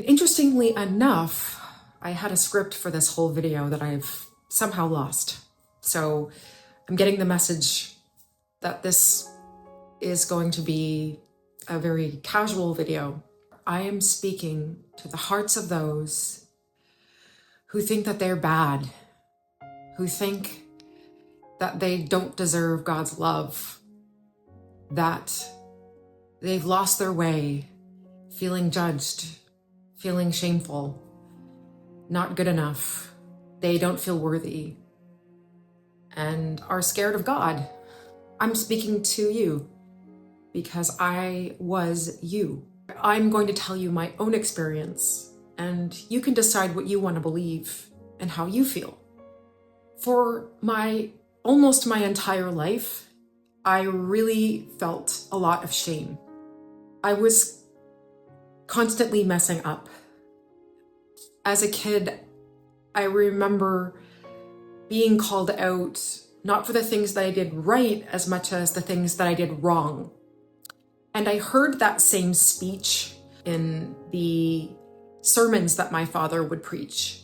Interestingly enough, I had a script for this whole video that I've somehow lost. So I'm getting the message that this is going to be a very casual video. I am speaking to the hearts of those who think that they're bad, who think that they don't deserve God's love, that they've lost their way, feeling judged, feeling shameful, not good enough, they don't feel worthy, and are scared of God. I'm speaking to you because I was you. I'm going to tell you my own experience, and you can decide what you want to believe and how you feel. For almost my entire life, I really felt a lot of shame. I was constantly messing up. As a kid, I remember being called out, not for the things that I did right as much as the things that I did wrong. And I heard that same speech in the sermons that my father would preach,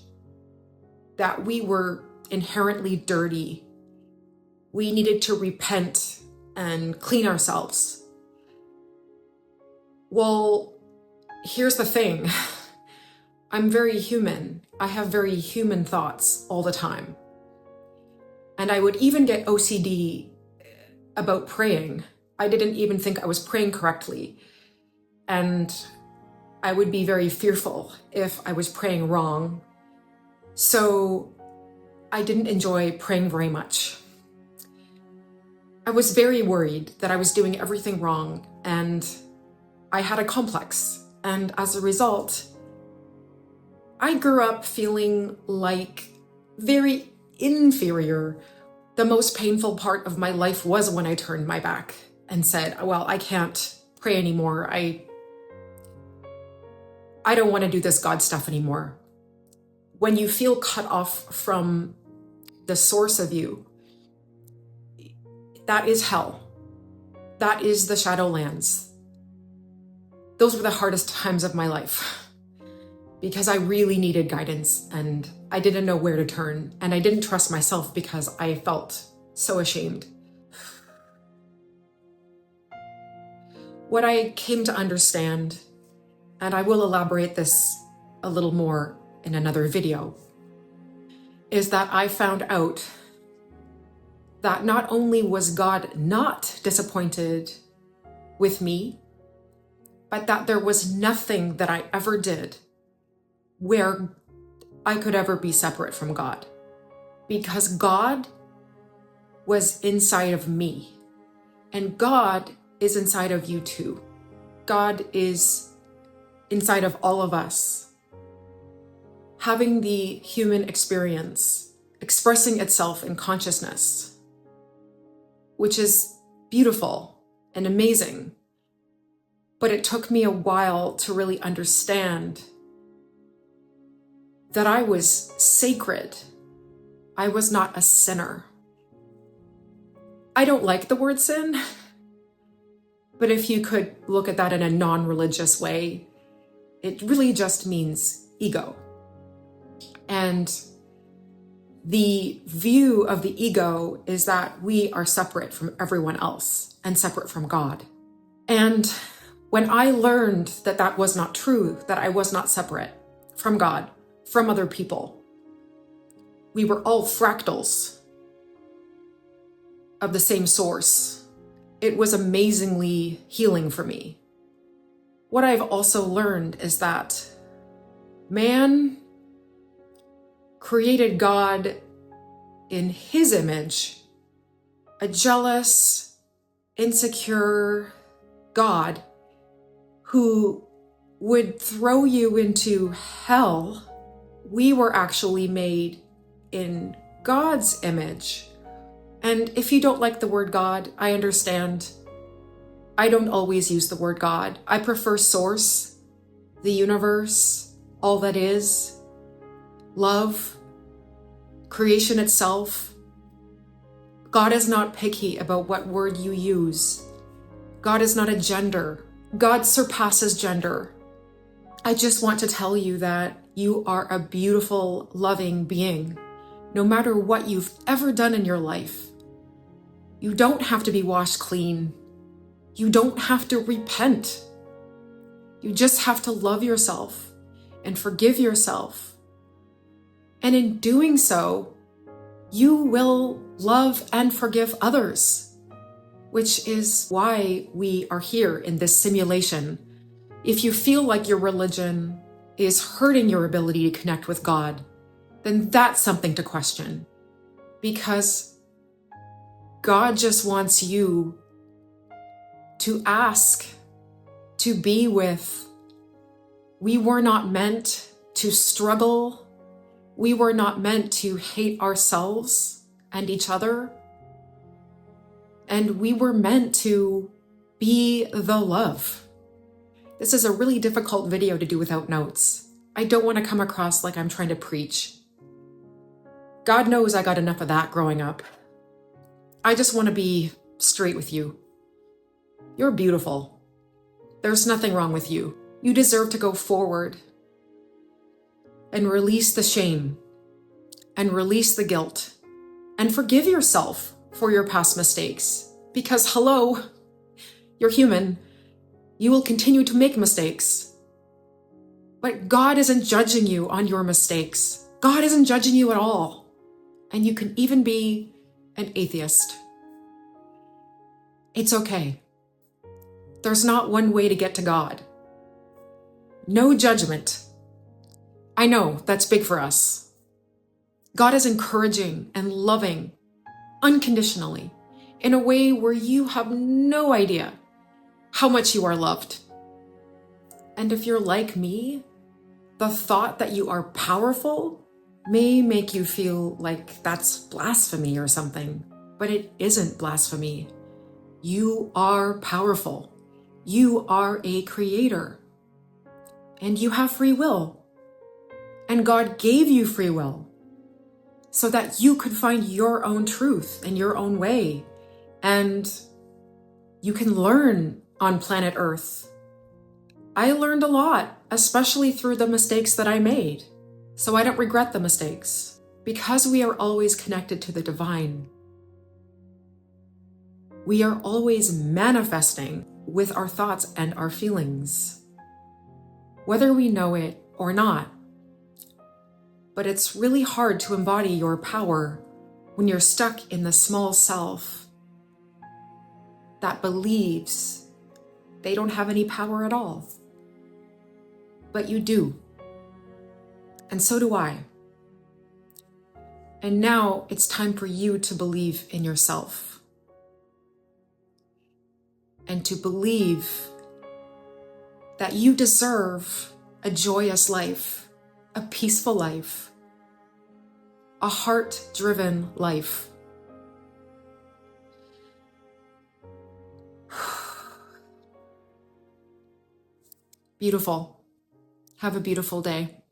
that we were inherently dirty. We needed to repent and clean ourselves. Well, here's the thing. I'm very human. I have very human thoughts all the time. And I would even get OCD about praying. I didn't even think I was praying correctly. And I would be very fearful if I was praying wrong. So I didn't enjoy praying very much. I was very worried that I was doing everything wrong, and I had a complex. And as a result, I grew up feeling like very inferior. The most painful part of my life was when I turned my back and said, well, I can't pray anymore. I don't want to do this God stuff anymore. When you feel cut off from the source of you, that is hell. That is the Shadowlands. Those were the hardest times of my life because I really needed guidance and I didn't know where to turn, and I didn't trust myself because I felt so ashamed. What I came to understand, and I will elaborate this a little more in another video, is that I found out that not only was God not disappointed with me, but that there was nothing that I ever did where I could ever be separate from God, because God was inside of me, and God is inside of you too. God is inside of all of us, having the human experience, expressing itself in consciousness, which is beautiful and amazing. But it took me a while to really understand that I was sacred. I was not a sinner. I don't like the word sin, but if you could look at that in a non-religious way, it really just means ego. And the view of the ego is that we are separate from everyone else and separate from God. And when I learned that that was not true, that I was not separate from God, from other people, we were all fractals of the same source, it was amazingly healing for me. What I've also learned is that man created God in his image, a jealous, insecure God who would throw you into hell. We were actually made in God's image. And if you don't like the word God, I understand. I don't always use the word God. I prefer source, the universe, all that is, love, creation itself. God is not picky about what word you use. God is not a gender. God surpasses gender. I just want to tell you that you are a beautiful, loving being, no matter what you've ever done in your life. You don't have to be washed clean. You don't have to repent. You just have to love yourself and forgive yourself. And in doing so, you will love and forgive others, which is why we are here in this simulation. If you feel like your religion is hurting your ability to connect with God, then that's something to question. Because God just wants you to ask, to be with. We were not meant to struggle. We were not meant to hate ourselves and each other. And we were meant to be the love. This is a really difficult video to do without notes. I don't want to come across like I'm trying to preach. God knows I got enough of that growing up. I just want to be straight with you. You're beautiful. There's nothing wrong with you. You deserve to go forward and release the shame and release the guilt and forgive yourself for your past mistakes. Because hello, you're human. You will continue to make mistakes. But God isn't judging you on your mistakes. God isn't judging you at all. And you can even be an atheist. It's okay. There's not one way to get to God. No judgment. I know that's big for us. God is encouraging and loving unconditionally in a way where you have no idea how much you are loved. And if you're like me, the thought that you are powerful may make you feel like that's blasphemy or something, but it isn't blasphemy. You are powerful. You are a creator. And you have free will. And God gave you free will so that you could find your own truth and your own way. And you can learn on planet Earth. I learned a lot, especially through the mistakes that I made. So I don't regret the mistakes because we are always connected to the divine. We are always manifesting with our thoughts and our feelings, whether we know it or not. But it's really hard to embody your power when you're stuck in the small self that believes they don't have any power at all. But you do. And so do I. And now it's time for you to believe in yourself. And to believe that you deserve a joyous life, a peaceful life, a heart-driven life. Beautiful. Have a beautiful day.